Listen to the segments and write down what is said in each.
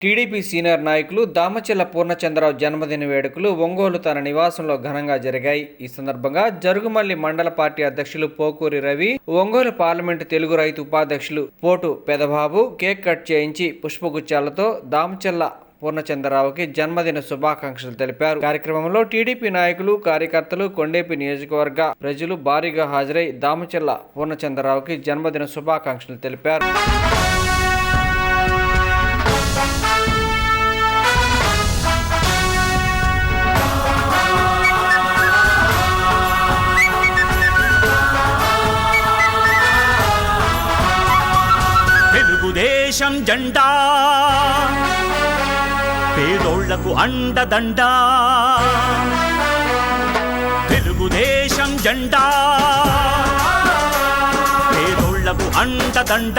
TDP senior నాయకులు దామచర్ల పూర్ణచంద్రరావు జన్మదిన వేడుకలు ఒంగోలు తన నివాసంలో ఘనంగా జరిగాయి. ఈ సందర్భంగా జరుగుమల్లి మండల పార్టీ అధ్యక్షులు పోకూరి రవి, ఒంగోలు పార్లమెంటు తెలుగు రైతు ఉపాధ్యక్షులు పోటు పెదబాబు కేక్ కట్ చేయించి పుష్పగుచ్చాలతో దామచర్ల పూర్ణచంద్రరావుకి జన్మదిన శుభాకాంక్షలు తెలిపారు. కార్యక్రమంలో టీడీపీ నాయకులు, కార్యకర్తలు, కొండేపి నియోజకవర్గ ప్రజలు భారీగా హాజరై దామచర్ల పూర్ణచంద్రరావుకి జన్మదిన శుభాకాంక్షలు తెలిపారు. తెలుగుదేశం జెండా పేదోళ్లకు అండదండ, తెలుగుదేశం జెండా పేదోళ్లకు అండదండ.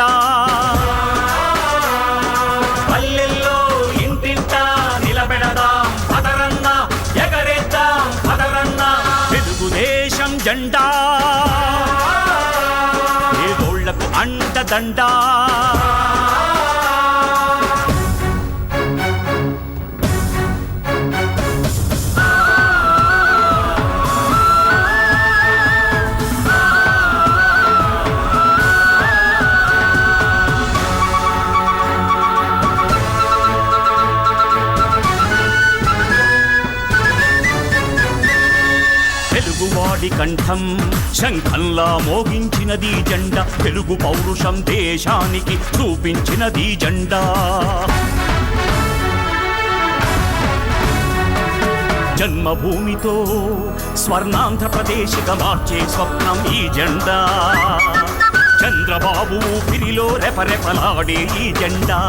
పల్లెల్లో ఇంటింట నిలబెడదాం పదరన్న, ఎగరేద్దాం పదరన్న. తెలుగుదేశం జెండా పేదోళ్లకు అండదండ. తెలుగువాడి కంఠం శంఖంలా మోగించినది జెండా, తెలుగు పౌరుషం దేశానికి చూపించినది జెండా. జన్మభూమితో స్వర్ణాంధ్రప్రదేశ్గా మార్చే స్వప్నం ఈ జెండా. చంద్రబాబు ఊపిరిలో రెపరెపలాడే ఈ జెండా.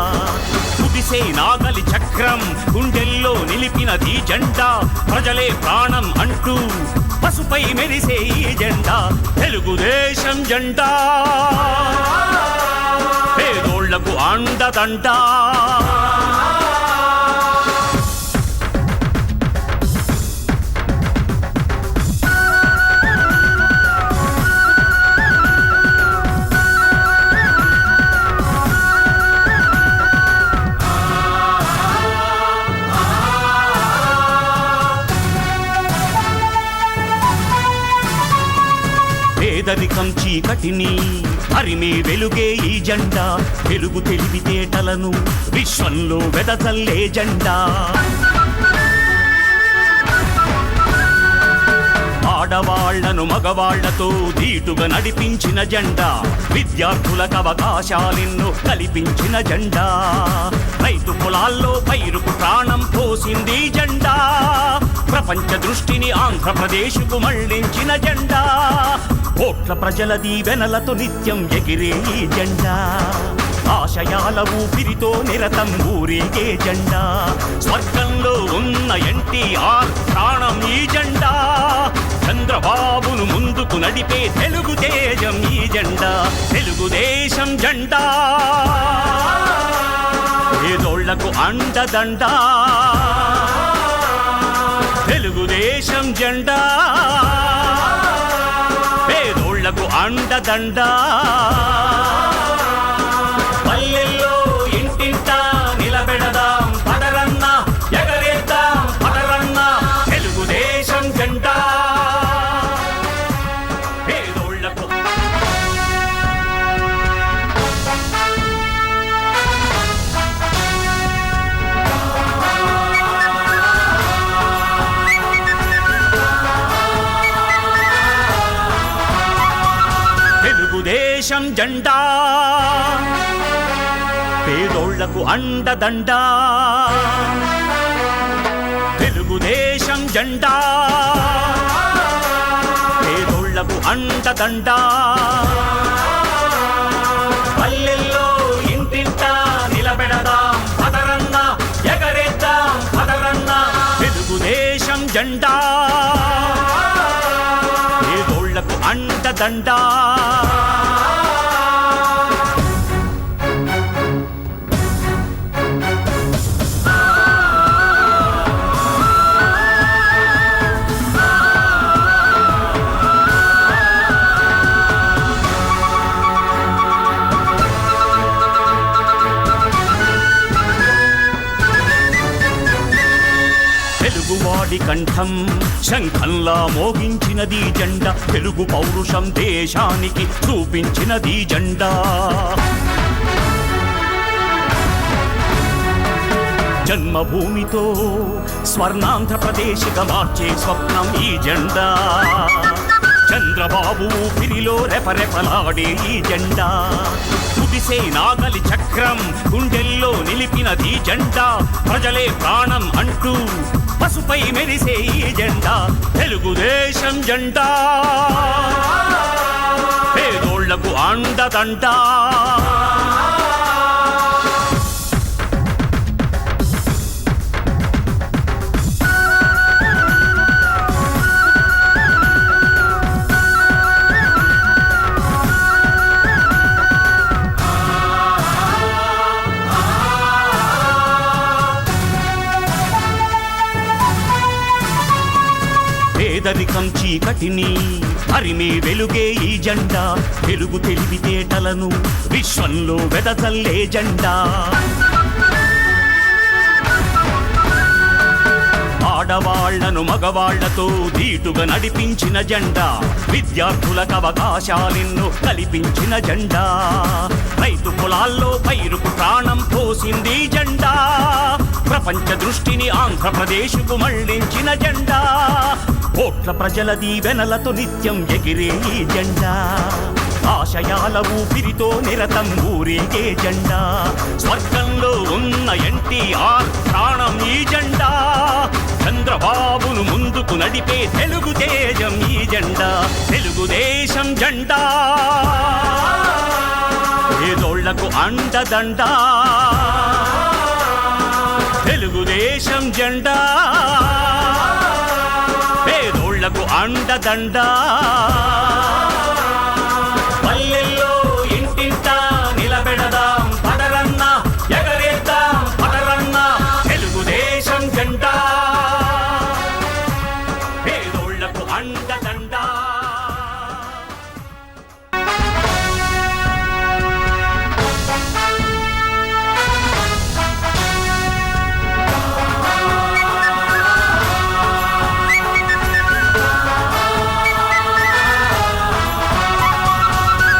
కుదిసే నాగలి చక్రం గుండెల్లో నిలిపినది జెండా. ప్రజలే ప్రాణం అంటూ పసుపై మెరిసే ఈ జెండా. తెలుగుదేశం జెండా పేదోళ్లకు అండదండ. పేదరికం చీకటిని హరిమే వెలుగే ఈ జెండా. వెలుగు తెలివితేటలను విశ్వంలో వెదజల్లే జెండా. ఆడవాళ్లను మగవాళ్లతో ధీటుగా నడిపించిన జెండా. విద్యార్థులకు అవకాశాలెన్నో కల్పించిన జెండా. రైతు పొలాల్లో పైరుకు ప్రాణం పోసింది జెండా. ప్రపంచ దృష్టిని ఆంధ్రప్రదేశ్కు మళ్లించిన జెండా. కోట్ల ప్రజల దీవెనలతో నిత్యం ఎగిరే ఈ జెండా. ఆశయాల ఊపిరితో నిరతం ఊరేగే జెండా. స్వర్గంలో ఉన్న ఎన్టీఆర్ ప్రాణం ఈ జెండా. చంద్రబాబును ముందుకు నడిపే తెలుగు తేజం ఈ జెండా. తెలుగుదేశం జెండా పేదోళ్లకు అండదండ. తెలుగుదేశం జెండా పేదోళ్లకు అండదండ. పల్లెల్లో ఇంటింట నిలబెడదాం పదరన్న, ఎగరేద్దాం పదరన్న. తెలుగుదేశం జెండా పేదోళ్లకు. తెలుగుదేశం జెండా పేదోళ్లకు అండదండ. తెలుగుదేశం జెండా పేదోళ్లకు అండదండ. పల్లెల్లో ఇంటింట నిలబెడదాం పదరన్న, ఎగరేద్దాం పదరన్న. తెలుగుదేశం జెండా పేదోళ్లకు అండదండ. తెలుగువాడి కంఠం శంఖంలా మోగించినది జెండా, తెలుగు పౌరుషం దేశానికి చూపించినది జెండా. జన్మభూమితో స్వర్ణాంధ్రప్రదేశ్గా మార్చే స్వప్నం ఈ జెండా. చంద్రబాబు ఊపిరిలో రెపరెపలాడే ఈ జెండా. కుదిసే నాగలి చక్రం గుండెల్లో నిలిపినది జెండా. ప్రజలే ప్రాణం అంటూ పసుపై మెరిసే ఈ జెండా. తెలుగుదేశం జెండా పేదోళ్లకు అండదండా. పేదరికం చీకటిని హరిమే వెలుగే ఈ జెండా. తెలుగు తెలివితేటలను విశ్వంలో వెదజల్లే జెండా. ఆడవాళ్లను మగవాళ్లతో ధీటుగా నడిపించిన జెండా. విద్యార్థులకు అవకాశాలెన్నో కల్పించిన జెండా. రైతు పొలాల్లో పైరుకు ప్రాణం పోసింది జెండా. ప్రపంచ దృష్టిని ఆంధ్రప్రదేశ్కు మళ్లించిన జెండా. కోట్ల ప్రజల దీవెనలతో నిత్యం ఎగిరే ఈ జెండా. ఆశయాల ఊపిరితో నిరతం ఊరేగే జెండా. స్వర్గంలో ఉన్న ఎన్టీఆర్ ప్రాణం ఈ జెండా. చంద్రబాబును ముందుకు నడిపే తెలుగు తేజం ఈ జెండా. తెలుగుదేశం జెండా పేదోళ్లకు అండదండా. తెలుగుదేశం జెండా పేదోళ్లకు అండదండా. పల్లెల్లో ఇంటింటా నిలబెడదాం పదరన్న, ఎగరేద్దాం పదరన్న. తెలుగుదేశం జెండా పేదోళ్లకు అండదండా.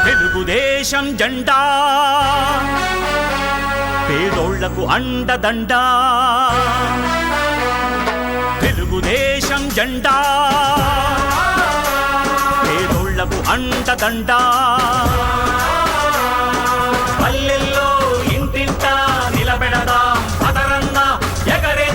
తెలుగుదేశం జెండా పేదోళ్లకు అండదండా. తెలుగుదేశం జెండా పేదోళ్లకు అండదండా.